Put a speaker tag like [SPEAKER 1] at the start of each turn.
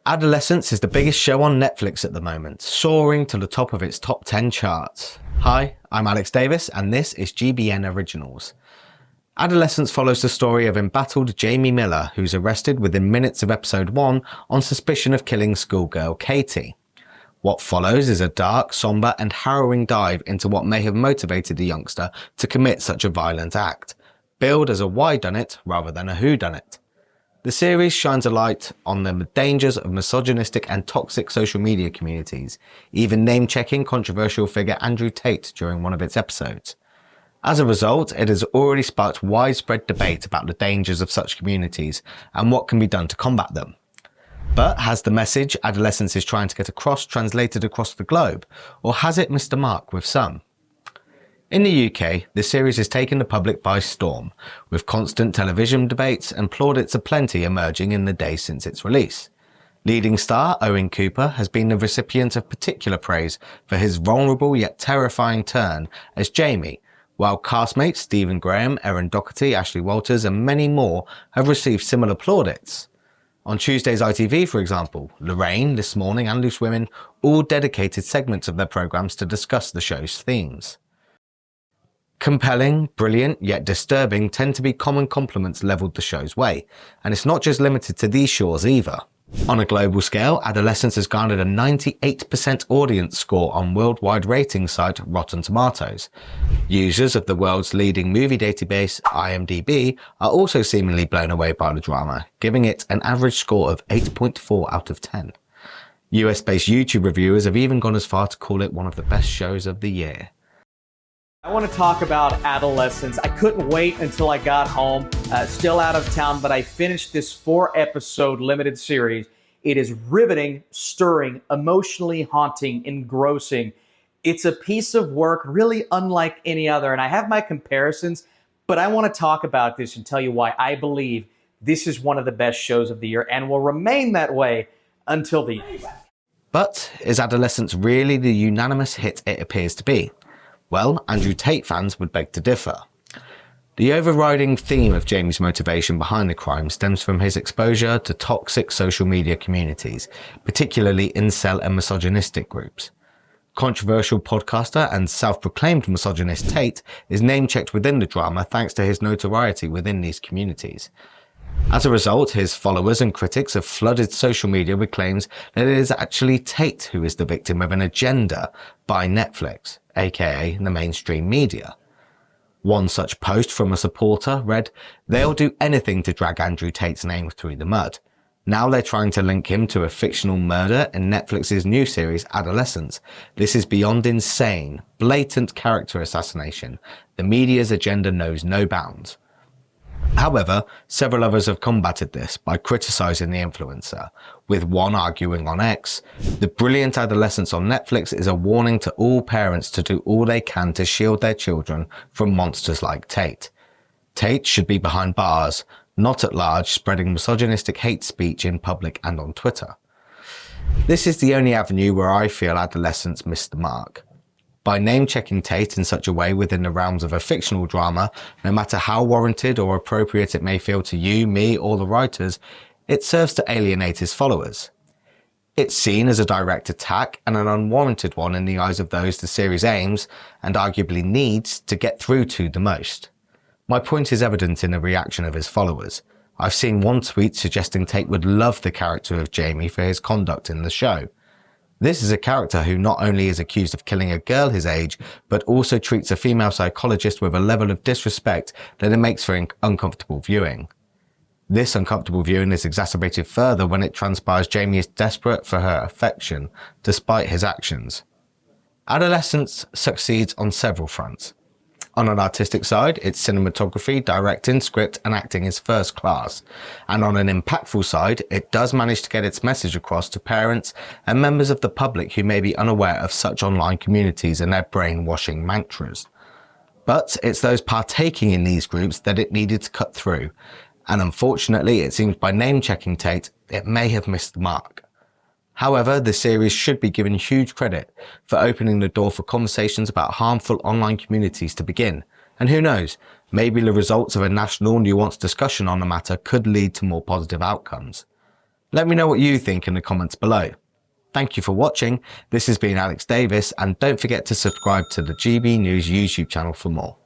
[SPEAKER 1] Adolescence is the biggest show on Netflix at the moment, soaring to the top of its top 10 charts. Hi, I'm Alex Davies and this is GBN Originals. Adolescence follows the story of embattled Jamie Miller, who's arrested within minutes of episode 1 on suspicion of killing schoolgirl Katie. What follows is a dark, somber and harrowing dive into what may have motivated the youngster to commit such a violent act, billed as a whodunit rather than a whodunit. The series shines a light on the dangers of misogynistic and toxic social media communities, even name-checking controversial figure Andrew Tate during one of its episodes. As a result, it has already sparked widespread debate about the dangers of such communities and what can be done to combat them. But has the message Adolescence is trying to get across translated across the globe, or has it missed the mark with some? In the UK, the series has taken the public by storm, with constant television debates and plaudits aplenty emerging in the days since its release. Leading star Owen Cooper has been the recipient of particular praise for his vulnerable yet terrifying turn as Jamie, while castmates Stephen Graham, Erin Doherty, Ashley Walters and many more have received similar plaudits. On Tuesday's ITV, for example, Lorraine, This Morning and Loose Women all dedicated segments of their programmes to discuss the show's themes. Compelling, brilliant, yet disturbing tend to be common compliments levelled the show's way, and it's not just limited to these shores either. On a global scale, Adolescence has garnered a 98% audience score on worldwide rating site Rotten Tomatoes. Users of the world's leading movie database, IMDb, are also seemingly blown away by the drama, giving it an average score of 8.4 out of 10. US-based YouTube reviewers have even gone as far to call it one of the best shows of the year.
[SPEAKER 2] I want to talk about Adolescence. I couldn't wait until I got home, still out of town, but I finished this 4-episode limited series. It is riveting, stirring, emotionally haunting, engrossing. It's a piece of work really unlike any other, and I have my comparisons, but I want to talk about this and tell you why I believe this is one of the best shows of the year and will remain that way until the end.
[SPEAKER 1] But is Adolescence really the unanimous hit it appears to be? Well, Andrew Tate fans would beg to differ. The overriding theme of Jamie's motivation behind the crime stems from his exposure to toxic social media communities, particularly incel and misogynistic groups. Controversial podcaster and self-proclaimed misogynist Tate is name-checked within the drama thanks to his notoriety within these communities. As a result, his followers and critics have flooded social media with claims that it is actually Tate who is the victim of an agenda by Netflix, aka the mainstream media. One such post from a supporter read, "They'll do anything to drag Andrew Tate's name through the mud. Now they're trying to link him to a fictional murder in Netflix's new series Adolescence. This is beyond insane, blatant character assassination. The media's agenda knows no bounds." However, several others have combated this by criticising the influencer, with one arguing on X, "The brilliant Adolescence on Netflix is a warning to all parents to do all they can to shield their children from monsters like Tate. Tate should be behind bars, not at large spreading misogynistic hate speech in public and on Twitter." This is the only avenue where I feel Adolescence missed the mark. By name-checking Tate in such a way within the realms of a fictional drama, no matter how warranted or appropriate it may feel to you, me, or the writers, it serves to alienate his followers. It's seen as a direct attack and an unwarranted one in the eyes of those the series aims, and arguably needs, to get through to the most. My point is evident in the reaction of his followers. I've seen one tweet suggesting Tate would love the character of Jamie for his conduct in the show. This is a character who not only is accused of killing a girl his age, but also treats a female psychologist with a level of disrespect that it makes for uncomfortable viewing. This uncomfortable viewing is exacerbated further when it transpires Jamie is desperate for her affection, despite his actions. Adolescence succeeds on several fronts. On an artistic side, its cinematography, directing, script and acting is first class. And on an impactful side, it does manage to get its message across to parents and members of the public who may be unaware of such online communities and their brainwashing mantras. But it's those partaking in these groups that it needed to cut through. And unfortunately, it seems by name-checking Tate, it may have missed the mark. However, the series should be given huge credit for opening the door for conversations about harmful online communities to begin. And who knows, maybe the results of a national nuanced discussion on the matter could lead to more positive outcomes. Let me know what you think in the comments below. Thank you for watching. This has been Alex Davies, and don't forget to subscribe to the GB News YouTube channel for more.